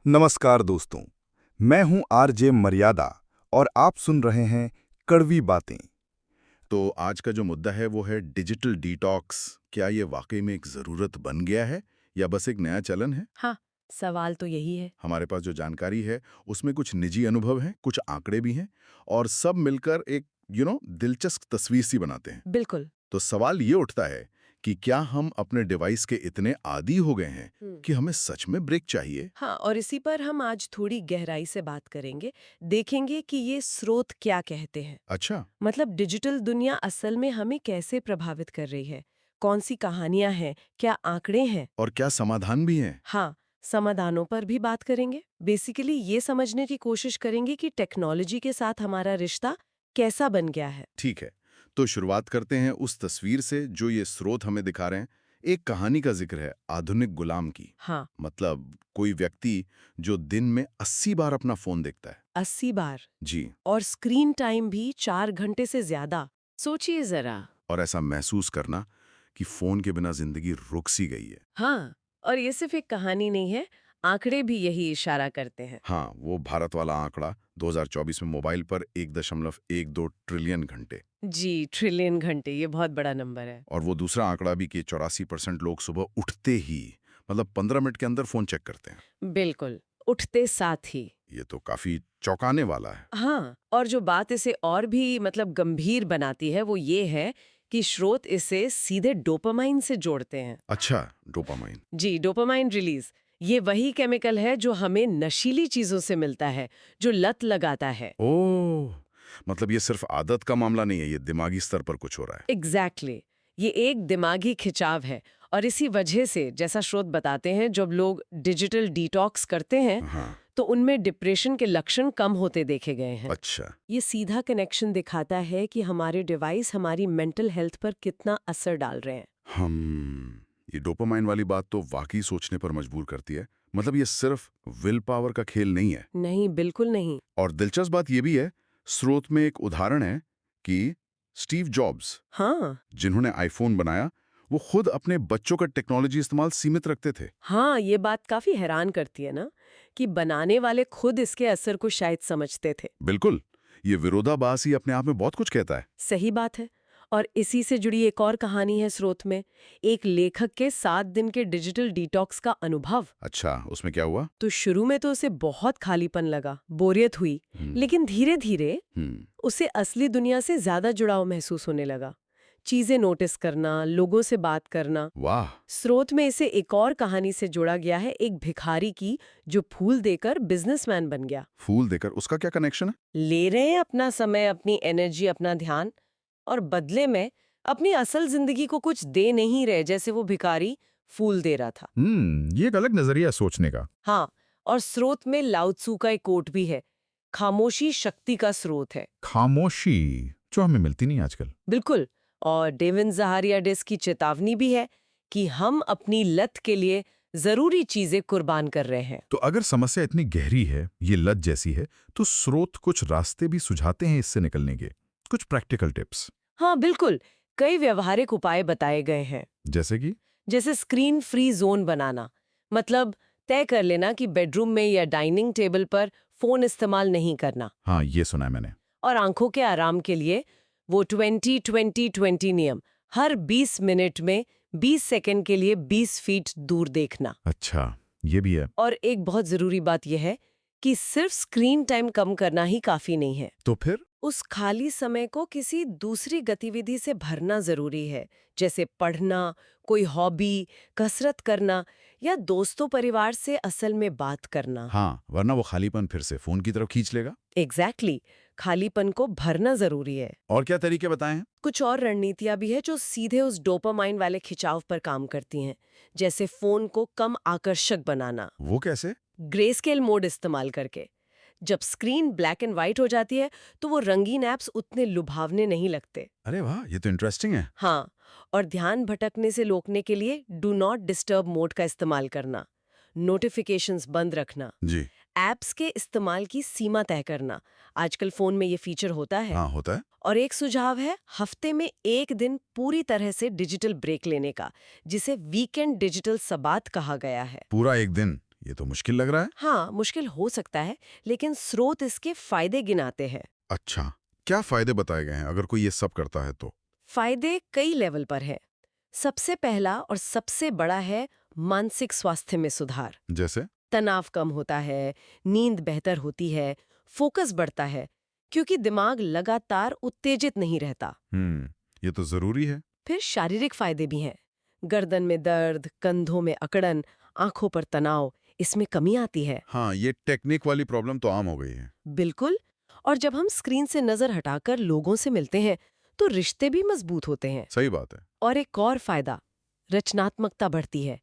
नमस्कार दोस्तों, मैं हूं आरजे मर्यादा और आप सुन रहे हैं कड़वी बातें। तो आज का जो मुद्दा है वो है डिजिटल डिटॉक्स। क्या ये वाकई में एक ज़रूरत बन गया है या बस एक नया चलन है? हाँ, सवाल तो यही है। हमारे पास जो जानकारी है उसमें कुछ निजी अनुभव हैं, कुछ आंकड़े भी हैं और सब मिलकर एक दिलचस्प तस्वीर सी बनाते हैं। बिल्कुल। तो सवाल ये उठता है कि क्या हम अपने डिवाइस के इतने आदी हो गए हैं कि हमें सच में ब्रेक चाहिए? हाँ, और इसी पर हम आज थोड़ी गहराई से बात करेंगे। देखेंगे कि ये स्रोत क्या कहते हैं। अच्छा। मतलब डिजिटल दुनिया असल में हमें कैसे प्रभावित कर रही है, कौन सी कहानियां हैं, क्या आंकड़े हैं। और क्या समाधान भी हैं? हाँ, समाधानों पर भी बात करेंगे। बेसिकली ये समझने की कोशिश करेंगे कि टेक्नोलॉजी के साथ हमारा रिश्ता कैसा बन गया है। ठीक है, तो शुरुआत करते हैं उस तस्वीर से जो ये स्रोत हमें दिखा रहे हैं। एक कहानी का जिक्र है, आधुनिक गुलाम की। हाँ, मतलब कोई व्यक्ति जो दिन में 80 बार अपना फोन देखता है। 80 बार। जी। और स्क्रीन टाइम भी 4 घंटे से ज्यादा। सोचिए जरा। और ऐसा महसूस करना कि फोन के बिना जिंदगी रुक सी गई है। हाँ, और ये सिर्फ एक कहानी नहीं है, आंकड़े भी यही इशारा करते हैं। हाँ, वो भारत वाला आंकड़ा 2024 में मोबाइल पर 1.12 ट्रिलियन घंटे। जी, ट्रिलियन घंटे, ये बहुत बड़ा नंबर है। और वो दूसरा आंकड़ा भी कि 84% लोग सुबह उठते ही मतलब 15 मिनट के अंदर फोन चेक करते हैं। बिल्कुल, उठते साथ ही। ये तो काफी चौंकाने वाला है। हाँ, और जो बात इसे और भी गंभीर बनाती है वो ये है कि स्रोत इसे सीधे डोपामाइन से जोड़ते हैं। अच्छा, डोपामाइन। जी, डोपामाइन रिलीज। ये वही केमिकल है जो हमें नशीली चीजों से मिलता है, जो लत लगाता है। ओह! मतलब ये सिर्फ आदत का मामला नहीं है, ये दिमागी स्तर पर कुछ हो रहा है। एग्जैक्टली ये एक दिमागी खिंचाव है। और इसी वजह से जैसा स्रोत बताते हैं, जब लोग डिजिटल डिटॉक्स करते हैं हाँ, तो उनमें डिप्रेशन के लक्षण कम होते देखे गए हैं। अच्छा। ये सीधा कनेक्शन दिखाता है कि हमारे डिवाइस हमारी मेंटल हेल्थ पर कितना असर डाल रहे हैं। ये डोपामाइन वाली बात तो वाकई सोचने पर मजबूर करती है। मतलब ये सिर्फ विल पावर का खेल नहीं है। नहीं, बिल्कुल नहीं। और दिलचस्प बात ये भी है, स्रोत में एक उदाहरण है कि स्टीव जॉब्स, हाँ, जिन्होंने आईफोन बनाया, वो खुद अपने बच्चों का टेक्नोलॉजी इस्तेमाल सीमित रखते थे। हाँ, ये बात काफी हैरान करती है ना, कि बनाने वाले खुद इसके असर को शायद समझते थे। बिल्कुल, ये विरोधाभास ही अपने आप में बहुत कुछ कहता है। सही बात है। और इसी से जुड़ी एक और कहानी है स्रोत में, एक लेखक के 7 दिन के डिजिटल डिटॉक्स का अनुभव। अच्छा, उसमें क्या हुआ? तो शुरू में तो उसे बहुत खालीपन लगा, बोरियत हुई, लेकिन धीरे धीरे हम्म। उसे असली दुनिया से ज्यादा जुड़ाव महसूस होने लगा। चीजें नोटिस करना, लोगों से बात करना। वाह! स्रोत में इसे एक और कहानी से जोड़ा गया है, एक भिखारी की जो फूल देकर बिजनेसमैन बन गया। फूल देकर उसका क्या कनेक्शन है? ले रहे हैं अपना समय, अपनी एनर्जी, अपना ध्यान, और बदले में अपनी असल जिंदगी को कुछ दे नहीं रहे, जैसे वो भिखारी फूल दे रहा था। ये एक अलग नजरिया सोचने का। हाँ, और स्रोत में लाओ त्सू का एक कोट भी है, खामोशी शक्ति का स्रोत है। खामोशी जो हमें मिलती नहीं आजकल। बिल्कुल। और डेविन ज़हारियाडिस की चेतावनी भी है कि हम अपनी लत के लिए जरूरी चीजें कुर्बान कर रहे हैं। तो अगर समस्या इतनी गहरी है, ये लत जैसी है, तो स्रोत कुछ रास्ते भी सुझाते हैं इससे निकलने के, कुछ प्रैक्टिकल टिप्स। हाँ, बिल्कुल। कई व्यवहारिक उपाय बताए गए हैं। जैसे कि जैसे स्क्रीन फ्री जोन बनाना, मतलब तय कर लेना कि बेडरूम में या डाइनिंग टेबल पर फोन इस्तेमाल नहीं करना। हाँ, ये सुना है मैंने। और आंखों के आराम के लिए वो 20-20-20 नियम, हर 20 मिनट में 20 सेकंड के लिए 20 फीट दूर देखना। अच्छा, ये भी है। और एक बहुत जरूरी बात यह है कि सिर्फ स्क्रीन टाइम कम करना ही काफी नहीं है। तो फिर उस खाली समय को किसी दूसरी गतिविधि से भरना जरूरी है, जैसे पढ़ना, कोई हॉबी, कसरत करना, या दोस्तों परिवार से असल में बात करना। हाँ, वरना वो खालीपन फिर से फोन की तरफ खींच लेगा। एग्जैक्टली, खालीपन को भरना जरूरी है। और क्या तरीके बताए हैं? कुछ और रणनीतियां भी है जो सीधे उस डोपामाइन वाले खिंचाव पर काम करती हैं, जैसे फोन को कम आकर्षक बनाना, वो कैसे? ग्रे स्केल मोड इस्तेमाल करके। जब स्क्रीन ब्लैक एंड व्हाइट हो जाती है तो वो रंगीन ऐप्स उतने लुभावने नहीं लगते। अरे वाह, ये तो इंटरेस्टिंग है। हाँ, और ध्यान भटकने से रोकने के लिए डू नॉट डिस्टर्ब मोड का इस्तेमाल करना, नोटिफिकेशंस बंद रखना, जी। ऐप्स के इस्तेमाल की सीमा तय करना। आजकल फोन में ये फीचर होता है। हाँ, होता है। और एक सुझाव है हफ्ते में एक दिन पूरी तरह से डिजिटल ब्रेक लेने का, जिसे वीकेंड डिजिटल सबात कहा गया है। पूरा एक दिन, ये तो मुश्किल लग रहा है। हाँ, मुश्किल हो सकता है, लेकिन स्रोत इसके फायदे गिनाते हैं। अच्छा, क्या फायदे बताए गए हैं अगर कोई ये सब करता है तो? फायदे कई लेवल पर है। सबसे पहला और सबसे बड़ा है मानसिक स्वास्थ्य में सुधार। जैसे? तनाव कम होता है, नींद बेहतर होती है, फोकस बढ़ता है, क्योंकि दिमाग लगातार उत्तेजित नहीं रहता। ये तो जरूरी है। फिर शारीरिक फायदे भी हैं। गर्दन में दर्द, कंधों में अकड़न, आंखों पर तनाव, इसमें कमी आती है। हाँ, ये टेक्निक वाली प्रॉब्लम तो आम हो गई है। बिल्कुल। और जब हम स्क्रीन से नजर हटाकर लोगों से मिलते हैं, तो रिश्ते भी मजबूत होते हैं। सही बात है। और एक और फायदा, रचनात्मकता बढ़ती है।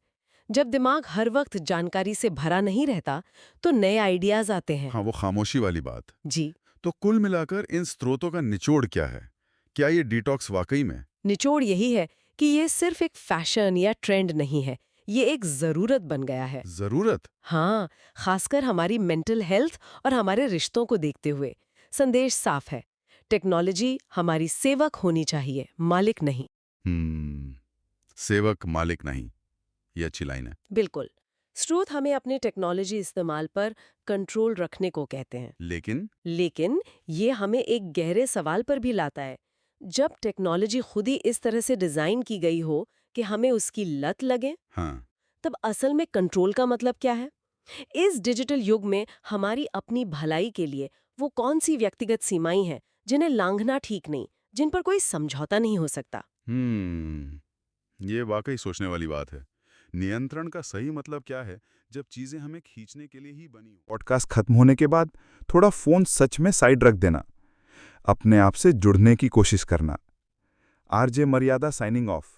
जब दिमाग हर वक्त जानकारी से भरा नहीं रहता, तो नए आइडियाज आते हैं। हाँ, वो खामोशी वाली बात। जी, तो कुल मिलाकर इन स्रोतों का निचोड़ क्या है? क्या ये डिटॉक्स वाकई में? निचोड़ यही है कि ये सिर्फ एक फैशन या ट्रेंड नहीं है, ये एक जरूरत बन गया है। जरूरत? हाँ, खासकर हमारी मेंटल हेल्थ और हमारे रिश्तों को देखते हुए। संदेश साफ है, टेक्नोलॉजी हमारी सेवक होनी चाहिए, मालिक नहीं। सेवक मालिक नहीं, ये अच्छी लाइन है। बिल्कुल। स्रोत हमें अपने टेक्नोलॉजी इस्तेमाल पर कंट्रोल रखने को कहते हैं। लेकिन ये हमें एक गहरे सवाल पर भी लाता है। जब टेक्नोलॉजी खुद ही इस तरह से डिजाइन की गई हो कि हमें उसकी लत लगे, हाँ, तब असल में कंट्रोल का मतलब क्या है? इस डिजिटल युग में हमारी अपनी भलाई के लिए वो कौन सी व्यक्तिगत सीमाएं हैं जिन्हें लांघना ठीक नहीं, जिन पर कोई समझौता नहीं हो सकता? ये वाकई सोचने वाली बात है। नियंत्रण का सही मतलब क्या है जब चीजें हमें खींचने के लिए ही बनी हो? पॉडकास्ट खत्म होने के बाद थोड़ा फोन सच में साइड रख देना, अपने आप से जुड़ने की कोशिश करना। आरजे मर्यादा साइनिंग ऑफ।